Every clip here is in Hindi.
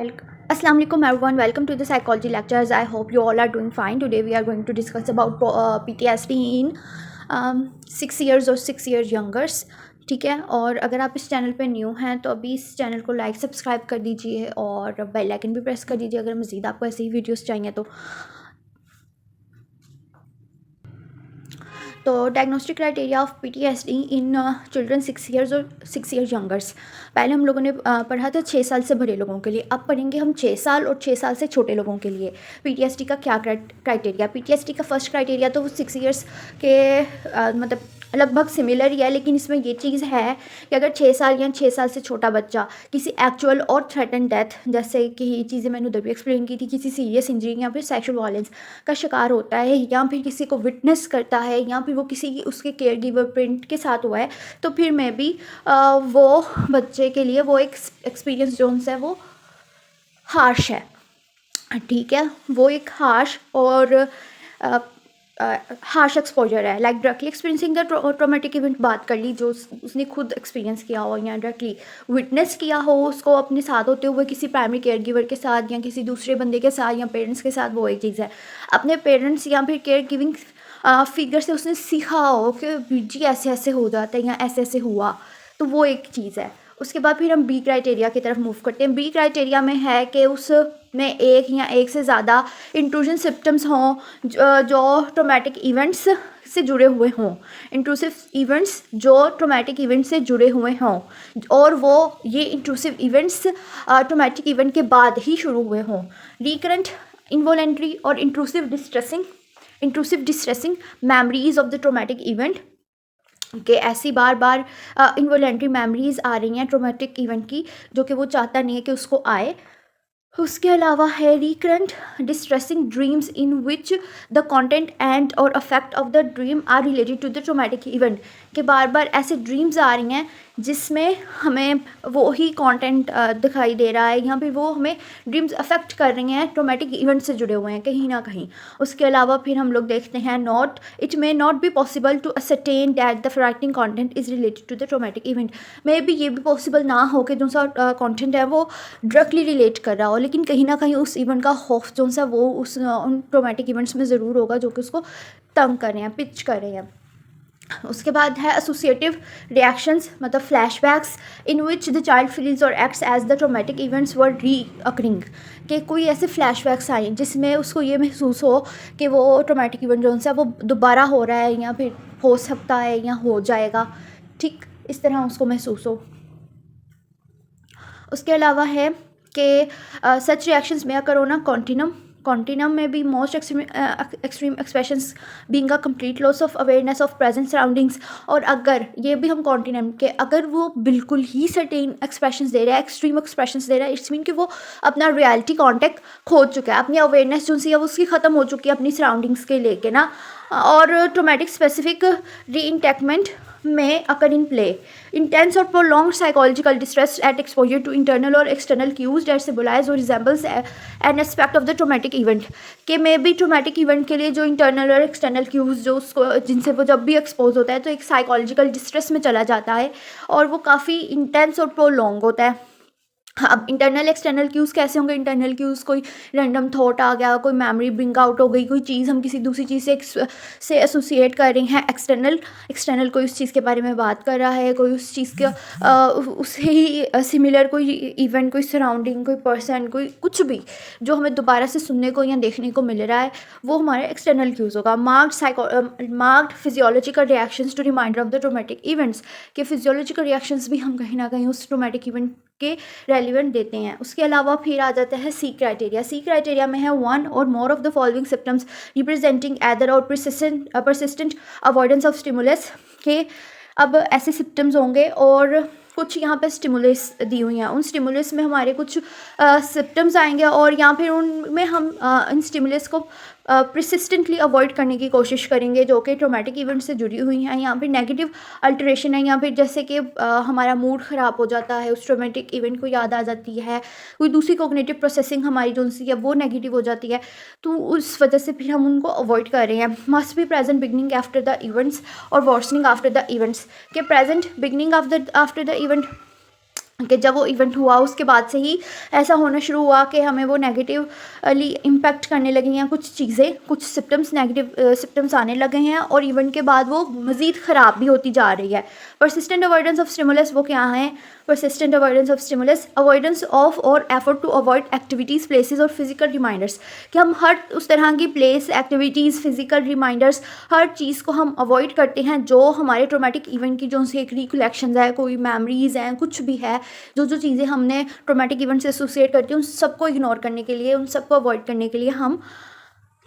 Assalamu alaikum everyone, welcome to the psychology lectures. I hope you all are doing fine. Today we are going to discuss about PTSD in 6 years or 6 years youngers. ठीक है, और अगर आप इस चैनल पे न्यू हैं तो अभी इस चैनल को लाइक सब्सक्राइब कर दीजिए और बेल आइकन भी प्रेस कर दीजिए अगर मज़ीद आपको ऐसी ही वीडियोस चाहिए तो diagnostic criteria of PTSD in children 6 years और 6 ईयर्स यंगर्स। पहले हम लोगों ने पढ़ा था 6 साल से बड़े लोगों के लिए। अब पढ़ेंगे हम 6 साल और 6 साल से छोटे लोगों के लिए PTSD का क्या क्राइटेरिया। PTSD का फर्स्ट क्राइटेरिया तो वो 6 ईयर्स के मतलब लगभग सिमिलर ही है, लेकिन इसमें ये चीज़ है कि अगर 6 साल या 6 साल से छोटा बच्चा किसी एक्चुअल और थ्रेटन डेथ, जैसे कि ये चीज़ें मैंने उधर भी एक्सप्लेन की थी, किसी सीरियस इंजरी या फिर सेक्सुअल वायलेंस का शिकार होता है या फिर किसी को विटनेस करता है या फिर वो किसी उसके केयर गिवर पेरेंट के साथ हुआ है, तो फिर मैं भी वो बच्चे के लिए वो एक एक्सपीरियंस जो है वो हार्श है। ठीक है, वो एक हार्श और हार्श एक्सपोजर है। Like directly experiencing the traumatic event बात कर ली, जो उसने खुद एक्सपीरियंस किया हो या डायरेक्टली विटनेस किया हो उसको अपने साथ होते हुए किसी प्राइमरी केयर गिवर के साथ या किसी दूसरे बंदे के साथ या पेरेंट्स के साथ, वो एक चीज़ है। अपने पेरेंट्स या फिर केयर गिविंग फिगर से उसने सीखा हो कि जी ऐसे ऐसे हो जाता है या ऐसे ऐसे हुआ, तो वो एक चीज़ है। उसके बाद फिर हम बी क्राइटेरिया की तरफ मूव करते हैं। बी क्राइटेरिया में है कि उसमें एक या एक से ज़्यादा इंट्रूजन सिम्टम्स हों जो ट्रॉमेटिक इवेंट्स से जुड़े हुए हों, इंट्रूसिव इवेंट्स जो ट्रॉमेटिक इवेंट से जुड़े हुए हों, और वो ये इंट्रूसिव इवेंट्स ट्रॉमेटिक इवेंट के बाद ही शुरू हुए हों। रिकरेंट, इनवॉलेंट्री और intrusive distressing memories of the traumatic event कि ऐसी बार बार इनवॉलेंट्री मेमोरीज आ रही हैं ट्रॉमेटिक इवेंट की जो कि वो चाहता नहीं है कि उसको आए। उसके अलावा है recurrent distressing dreams in which the content and or affect of the dream are related to the traumatic event, कि बार बार ऐसे ड्रीम्स आ रही हैं जिसमें हमें वो ही कंटेंट दिखाई दे रहा है या फिर वो हमें ड्रीम्स अफेक्ट कर रही हैं, ट्रॉमेटिक इवेंट से जुड़े हुए हैं कहीं ना कहीं। उसके अलावा फिर हम लोग देखते हैं it may not be possible to ascertain that the frightening content is related to the traumatic event. Maybe ये भी पॉसिबल ना हो कि जो सा कंटेंट है वो डायरेक्टली रिलेट कर रहा हो, लेकिन कहीं ना कहीं उस इवेंट का खौफ जो सा वो उन ट्रॉमेटिक इवेंट्स में ज़रूर होगा जो कि उसको तंग कर रहे हैं, पिच कर रहे हैं। उसके बाद है एसोसिएटिव रिएक्शंस, मतलब flashbacks in which the child feels or acts as the traumatic events were recurring, कि कोई ऐसे फ्लैशबैक्स आए जिसमें उसको ये महसूस हो कि वो ट्रॉमेटिक इवेंट जो है वो दोबारा हो रहा है या फिर हो सकता है या हो जाएगा, ठीक इस तरह उसको महसूस हो। उसके अलावा है कि सच रिएक्शंस में अकर होना कॉन्टिनम में भी most extreme expressions being a complete loss of awareness of present surroundings. और अगर ये भी हम कॉन्टिनम के अगर वो बिल्कुल ही सर्टेन एक्सप्रेशंस दे रहा है, एक्सट्रीम एक्सप्रेशंस दे रहा है, इट्स मीन कि वो अपना रियलिटी कॉन्टेक्ट खो चुका है, अपनी अवेयरनेस जो सी है वो उसकी ख़त्म हो चुकी है अपनी सराउंडिंग्स के लेके ना। और ट्रॉमेटिक स्पेसिफिक री-इंटैकमेंट में occur in play intense or prolonged psychological distress at exposure to internal or external cues that symbolize or resembles an aspect of the traumatic event, कि मे भी ट्रोमेटिक इवेंट के लिए जो इंटरनल और एक्सटर्नल क्यूज़ जो उसको जिनसे वो जब भी एक्सपोज होता है तो एक साइकोलॉजिकल डिस्ट्रेस में चला जाता है और वो काफ़ी इंटेंस और प्रोलॉन्ग होता है। अब इंटरनल एक्सटर्नल क्यूज़ कैसे होंगे? इंटरनल क्यूज़ कोई रैंडम थॉट आ गया, कोई मेमोरी ब्रिंग आउट हो गई, कोई चीज़ हम किसी दूसरी चीज़ से एसोसिएट कर रहे हैं। एक्सटर्नल कोई उस चीज़ के बारे में बात कर रहा है, कोई उस चीज़ का उससे ही सिमिलर कोई इवेंट, कोई सराउंडिंग, कोई पर्सन, कोई कुछ भी जो हमें दोबारा से सुनने को या देखने को मिल रहा है, वो हमारे एक्सटर्नल क्यूज़ होगा। Marked physiological reactions to reminder of the traumatic events, के फिजियोलॉजिकल रिएक्शंस भी हम कहीं ना कहीं उस ट्रॉमेटिक इवेंट के रेलिवेंट देते हैं। उसके अलावा फिर आ जाता है सी क्राइटेरिया। सी क्राइटेरिया में है वन और more of the following symptoms representing either और परसिस्टेंट अवॉइडेंस ऑफ स्टिमुलस, के अब ऐसे सिम्टम्स होंगे और कुछ यहाँ पे स्टिमुलस दी हुई हैं, उन स्टिमुलस में हमारे कुछ सिम्टम्स आएंगे और या फिर उनमें हम इन स्टिमुलस को प्रसिस्टेंटली अवॉइड करने की कोशिश करेंगे जो कि ट्रॉमेटिक इवेंट से जुड़ी हुई हैं। यहाँ पे नेगेटिव अल्टरेशन है, यहाँ पे जैसे कि हमारा मूड ख़राब हो जाता है, उस ट्रॉमेटिक इवेंट को याद आ जाती है, कोई दूसरी कोग्निटिव प्रोसेसिंग हमारी जो सी है वो नेगेटिव हो जाती है, तो उस वजह से फिर हम उनको अवॉइड कर रहे हैं। Must be present beginning after the events और वर्सनिंग आफ्टर द इवेंट्स, के present beginning after the event कि जब वो इवेंट हुआ उसके बाद से ही ऐसा होना शुरू हुआ कि हमें वो नेगेटिवली इम्पेक्ट करने लगी हैं कुछ चीज़ें, कुछ सिम्टम्स, नेगेटिव सिम्टम्स आने लगे हैं और इवेंट के बाद वो मज़ीद ख़राब भी होती जा रही है। परसिस्टेंट अवॉइडेंस ऑफ स्टिमुलस वो क्या है? Persistent avoidance of stimulus, avoidance of or effort to avoid activities, places or physical reminders, कि हम हर उस तरह की प्लेस, एक्टिविटीज़, फिजिकल रिमाइंडर्स, हर चीज़ को हम अवॉइड करते हैं जो हमारे ट्रॉमेटिक इवेंट की जो से एक रिकलेक्शन है, कोई मेमोरीज़ हैं, कुछ भी है, जो चीज़ें हमने ट्रॉमेटिक इवेंट से एसोसिएट करती हैं, उन सबको इग्नोर करने के लिए, उन सबको अवॉइड करने के लिए हम,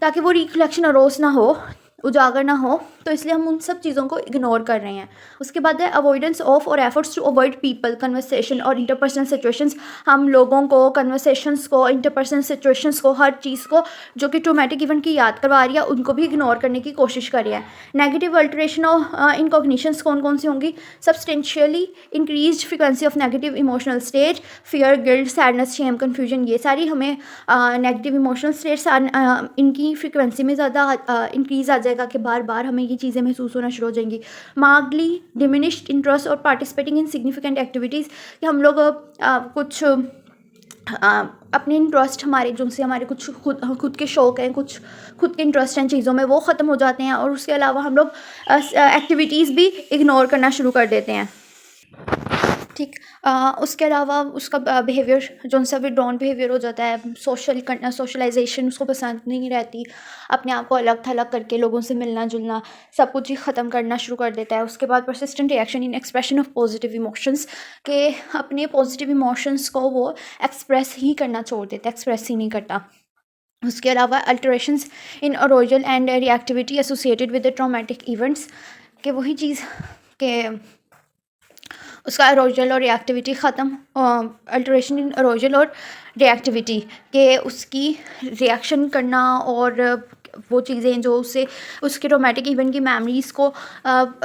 ताकि वो रिकलेक्शन अरोस ना हो, उजागर ना हो, तो इसलिए हम उन सब चीज़ों को इग्नोर कर रहे हैं। उसके बाद है अवॉइडेंस ऑफ और efforts to avoid people, conversation और इंटरपर्सनल सिचुएशंस, हम लोगों को, कन्वर्सेशंस को, इंटरपर्सनल सिचुएशंस को, हर चीज़ को जो कि ट्रॉमेटिक इवेंट की याद करवा रही है उनको भी इग्नोर करने की कोशिश कर रही है। नेगेटिव अल्टरेशन ऑफ इनकॉग्निशंस कौन कौन सी होंगी? Substantially increased frequency of negative emotional state, fear, guilt, sadness, shame, confusion, ये सारी हमें नेगेटिव इमोशनल स्टेट्स इनकी फ्रिक्वेंसी में ज़्यादा इंक्रीज़ आ जाएगा कि बार बार हमें ये चीज़ें महसूस होना शुरू हो जाएंगी। मार्कली डिमिनिश्ड इंटरेस्ट और पार्टिसिपेटिंग इन सिग्निफिकेंट एक्टिविटीज़, कि हम लोग कुछ अपने इंटरेस्ट, हमारे जो से हमारे कुछ खुद के शौक़ हैं, कुछ खुद के इंटरेस्ट हैं चीज़ों में, वो ख़त्म हो जाते हैं और उसके अलावा हम लोग एक्टिविटीज़ भी इग्नोर करना शुरू कर देते हैं। ठीक, उसके अलावा उसका बिहेवियर जो सा विड्रॉन बिहेवियर हो जाता है, सोशलाइजेशन उसको पसंद नहीं रहती, अपने आप को अलग थलग करके लोगों से मिलना जुलना, सब कुछ ही ख़त्म करना शुरू कर देता है। उसके बाद persistent reaction in expression of positive emotions, के अपने पॉजिटिव इमोशंस को वो एक्सप्रेस ही करना छोड़ देता है, एक्सप्रेस ही नहीं करता। उसके अलावा alterations in arousal and reactivity associated with the traumatic events, के वही चीज़ के उसका अरोजल और रिएक्टिविटी ख़त्म, अल्टरेशन इन अरोजल और रिएक्टिविटी, के उसकी रिएक्शन करना और वो चीज़ें जो उससे उसके ट्रॉमेटिक इवेंट की मेमोरीज़ को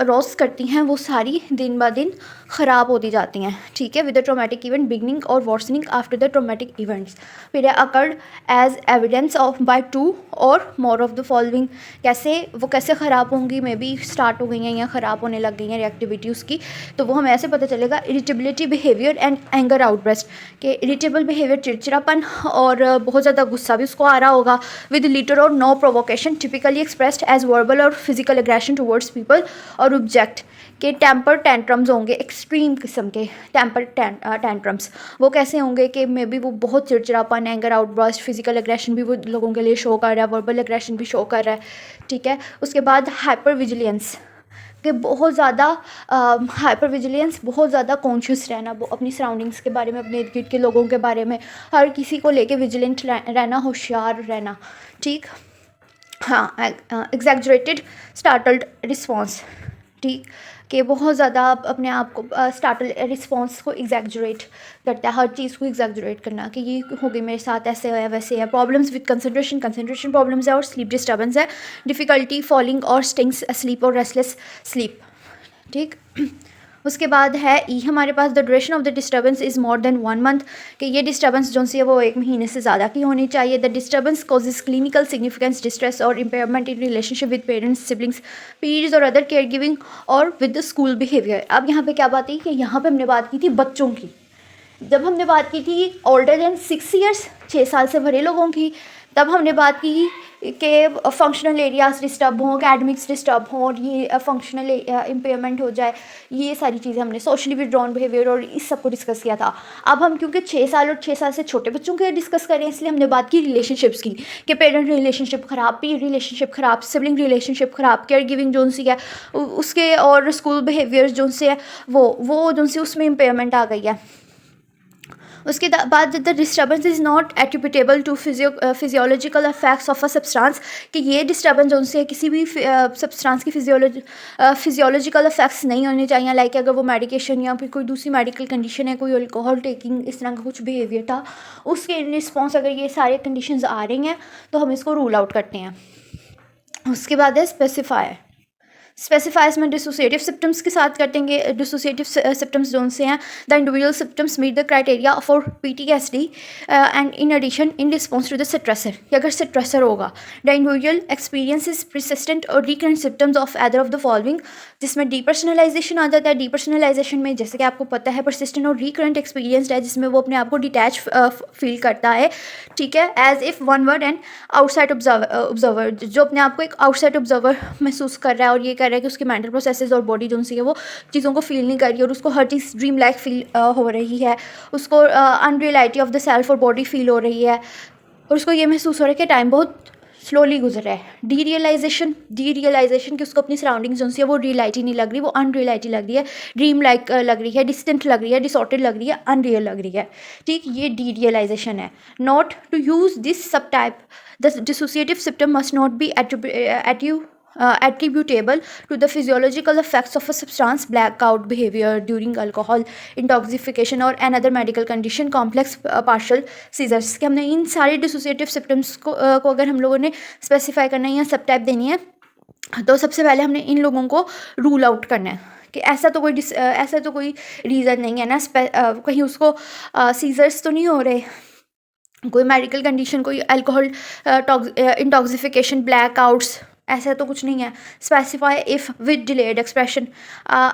रोस्ट करती हैं, वो सारी दिन ब दिन ख़राब होती जाती हैं। ठीक है, with the traumatic event beginning or worsening after the traumatic events, फिर occurred as evidence of by 2 or more of the following, कैसे ख़राब होंगी, मे बी स्टार्ट हो गई हैं या ख़राब होने लग गई हैं रिएक्टिविटी उसकी, तो वो हमें ऐसे पता चलेगा। इरिटेबिलिटी बिहेवियर एंड एंगर आउटब्रेस्ट, के इरिटेबल बिहेवियर, चिड़चिड़ापन और बहुत ज़्यादा गुस्सा भी उसको आ रहा होगा। विद लिटर और no provocation, typically expressed as verbal और फिजिकल एग्रेशन टुवर्ड्स पीपल और ऑब्जेक्ट, के टेम्पर टेंट्रम्स होंगे, एक्सट्रीम किस्म के टेम्पर टेंट्रम्स, वो कैसे होंगे कि मे बी वो बहुत चिड़चिड़ापन, एंगर आउटब्रस्ट, फिजिकल एग्रेशन भी वो लोगों के लिए शो कर रहा है, वर्बल एग्रेशन भी शो कर रहा है। ठीक है, उसके बाद हाइपर विजिलेंस, कि बहुत ज़्यादा हाइपर विजिलेंस, बहुत ज़्यादा कॉन्शियस रहना, वो अपनी सराउंडिंग्स के बारे में, अपने इर्द गिर्द के लोगों के बारे में, हर किसी को लेके विजिलेंट रहना, होशियार रहना। ठीक, हाँ, एग्जैगरेटेड स्टार्टल्ड रिस्पॉन्स, ठीक, कि बहुत ज़्यादा अपने आप को स्टार्टल रिस्पॉन्स को एग्जैगरेट करता है, हर चीज़ को एग्जैगरेट करना कि ये हो गई मेरे साथ, ऐसे है वैसे है। प्रॉब्लम्स विद कंसंट्रेशन प्रॉब्लम्स है और स्लीप डिस्टर्बेंस है। Difficulty falling or staying sleep or restless sleep. ठीक, उसके बाद है ई हमारे पास, the duration of the disturbance is more than 1 month, कि ये डिस्टर्बेंस जो सी है वो 1 महीने से ज़्यादा की होनी चाहिए। The disturbance causes clinical significance distress or impairment in relationship with parents, siblings, periods or other care giving or with the school behavior. अब यहाँ पे क्या बात है कि यहाँ पे हमने बात की थी बच्चों की, जब हमने बात की थी ओल्डर देन 6 ईयर्स, 6 साल से भरे लोगों की, तब हमने बात की कि फंक्शनल एरियाज डिस्टर्ब हों, एकेडमिक्स डिस्टर्ब हों और ये फंक्शनल इम्पेयरमेंट हो जाए, ये सारी चीज़ें हमने सोशली विड्रॉन बिहेवियर और इस सब को डिस्कस किया था। अब हम क्योंकि 6 साल और 6 साल से छोटे बच्चों के डिस्कस करें, इसलिए हमने बात की रिलेशनशिप्स की, कि पेरेंट रिलेशनशिप ख़राब, पीर रिलेशनशिप ख़राब, सिबलिंग रिलेशनशिप ख़राब, केयर गिविंग जो सी है उसके, और स्कूल बिहेवियर जो से है वो जो सी उसमें इम्पेयरमेंट आ गई है। उसके बाद the disturbance is not attributable to physiological effects of a substance, कि ये डिस्टर्बेंस जो से किसी भी सब्सटेंस की फिजियोलॉजिकल इफेक्ट्स नहीं होने चाहिए, लाइक अगर वो मेडिकेशन या फिर कोई दूसरी मेडिकल कंडीशन है, कोई अल्कोहल टेकिंग, इस तरह का कुछ बिहेवियर था, उसके इन रिस्पॉन्स अगर ये सारे कंडीशंस आ रही हैं तो हम इसको रूल आउट करते हैं। उसके बाद है स्पेसिफायर, स्पेसिफाइज में डिसोसिएटिव सिम्टम्स के साथ कटेंगे। डिसोसिएटिव सिम्टम्स कौन से हैं? The individual symptoms meet the criteria for PTSD and in addition in response to the stressor, कि अगर स्ट्रेसर होगा द इंडिविजुअल एक्सपीरियंसेस परसिस्टेंट और recurrent symptoms of either of the following, जिसमें डीपर्सनलाइजेशन आ जाता है। डीपर्सनलाइजेशन में जैसे कि आपको पता है परसिस्टेंट और रिकरेंट एक्सपीरियंस है, जिसमें वो अपने आप को डिटैच फील करता है, ठीक है, as if one word and outside observer, जो अपने आप को एक आउटसाइड ऑब्जर्वर महसूस कर रहा है और ये कर रहा है कि उसके मेंटल प्रोसेसेस और बॉडी जो सी है वो चीज़ों को फील नहीं कर रही और उसको हर चीज़ ड्रीम लाइक फील हो रही है, उसको अनरियलिटी ऑफ द सेल्फ और बॉडी फील हो रही है और उसको ये महसूस हो रहा है कि टाइम बहुत स्लोली गुजर रहा है। डीरियलाइजेशन कि उसको अपनी सराउंडिंग्स जो सी है वो रियलिटी नहीं लग रही, वो अनरियलिटी लग रही है, ड्रीम लाइक लग रही है, डिस्टेंट लग रही है, डिसऑर्डेड लग रही है, अनरियल लग रही है, ठीक, ये डीरियलाइजेशन है। नॉट टू यूज़ दिस सब type the dissociative symptom must not be attributable to the physiological effects of a substance, blackout behavior during alcohol intoxication or another medical condition, complex partial seizures, कि हमने इन सारे डिसोसिएटिव सिम्टम्स को अगर हम लोगों ने स्पेसिफाई करना है या सब टाइप देनी है, तो सबसे पहले हमने इन लोगों को रूल आउट करना है कि ऐसा तो कोई रीज़न नहीं है ना, कहीं उसको सीजर्स तो नहीं हो रहे, कोई मेडिकल कंडीशन, कोई अल्कोहल इंटॉक्सिफिकेशन, ब्लैकआउट्स, ऐसा तो कुछ नहीं है। Specify if with delayed expression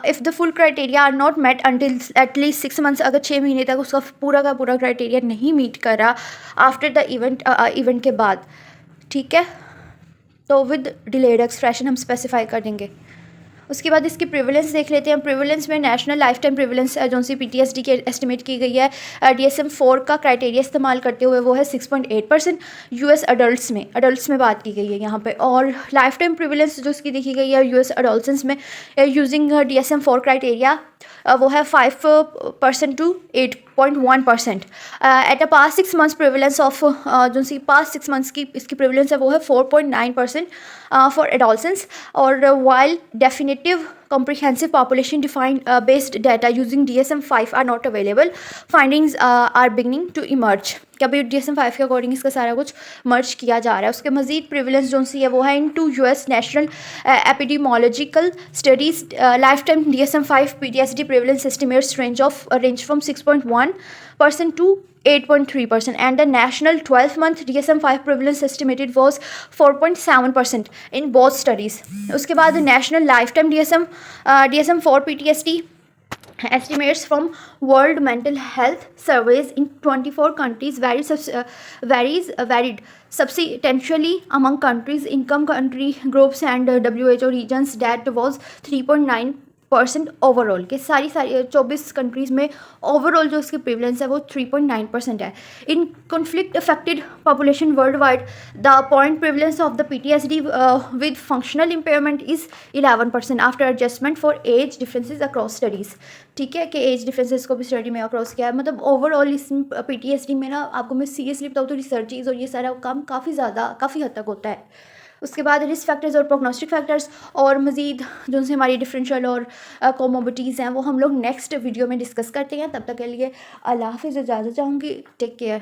if the full criteria are not met until at least 6 months, अगर 6 महीने तक उसका पूरा का पूरा क्राइटेरिया नहीं मीट करा आफ्टर द इवेंट के बाद, ठीक है, तो विद डिलेड एक्सप्रेशन हम स्पेसिफाई कर देंगे। उसके बाद इसकी प्रिवलेंस देख लेते हैं। प्रिवलेंस में नेशनल लाइफ टाइम प्रिवलेंस जो सी PTSD की एस्टिमेट की गई है DSM-4 का क्राइटेरिया इस्तेमाल करते हुए वो है 6.8%। US अडल्ट्स में बात की गई है यहाँ पे, और लाइफ टाइम प्रिवलेंस जो इसकी देखी गई है US अडल्ट्स में यूजिंग DSM-4 क्राइटेरिया वो है 5% to 8.1%। At a pass 6 months prevalence of जो सी पास 6 मंथ्स की इसकी प्रिवलेंस है वो है 4.9% फॉर एडोलसेंस, और while definitive comprehensive population defined based data using DSM-5 are not available, findings are beginning to emerge, कि अभी DSM-5 के अकॉर्डिंग इसका सारा कुछ मर्ज किया जा रहा है। उसके मजीद प्रिवलेंस जो सी है वो है in two US national epidemiological studies life time DSM-5 PTSD prevalence estimates range from 6.1% to 8.3%, and the national 12-month DSM-5 prevalence estimated was 4.7% in both studies. उसके बाद national lifetime DSM-4 PTSD estimates from World Mental Health Surveys in 24 countries varied substantially among countries, income, country groups and WHO regions. That was 3.9% overall, के सारी 24 कंट्रीज़ में ओवरऑल जो इसकी प्रिवलेंस है वो 3.9% है। In conflict affected population world wide the point prevalence of the PTSD with functional impairment is 11% after adjustment for age differences across studies, ठीक है, कि एज डिफरेंसेस को भी स्टडी में अक्रॉस किया है। मतलब ओवरऑल इस PTSD में ना आपको मैं सीरियसली बताऊँ तो रिसर्चेज और ये सारा काम काफ़ी हद तक होता है। उसके बाद रिस्क फैक्टर्स और प्रोग्नोस्टिक फैक्टर्स और मज़ीद जो से हमारी डिफरेंशियल और कोमोबिटीज़ हैं वो हम लोग नेक्स्ट वीडियो में डिस्कस करते हैं। तब तक के लिए अल्लाह हाफ़िज़, इजाज़त चाहूँगी, टेक केयर।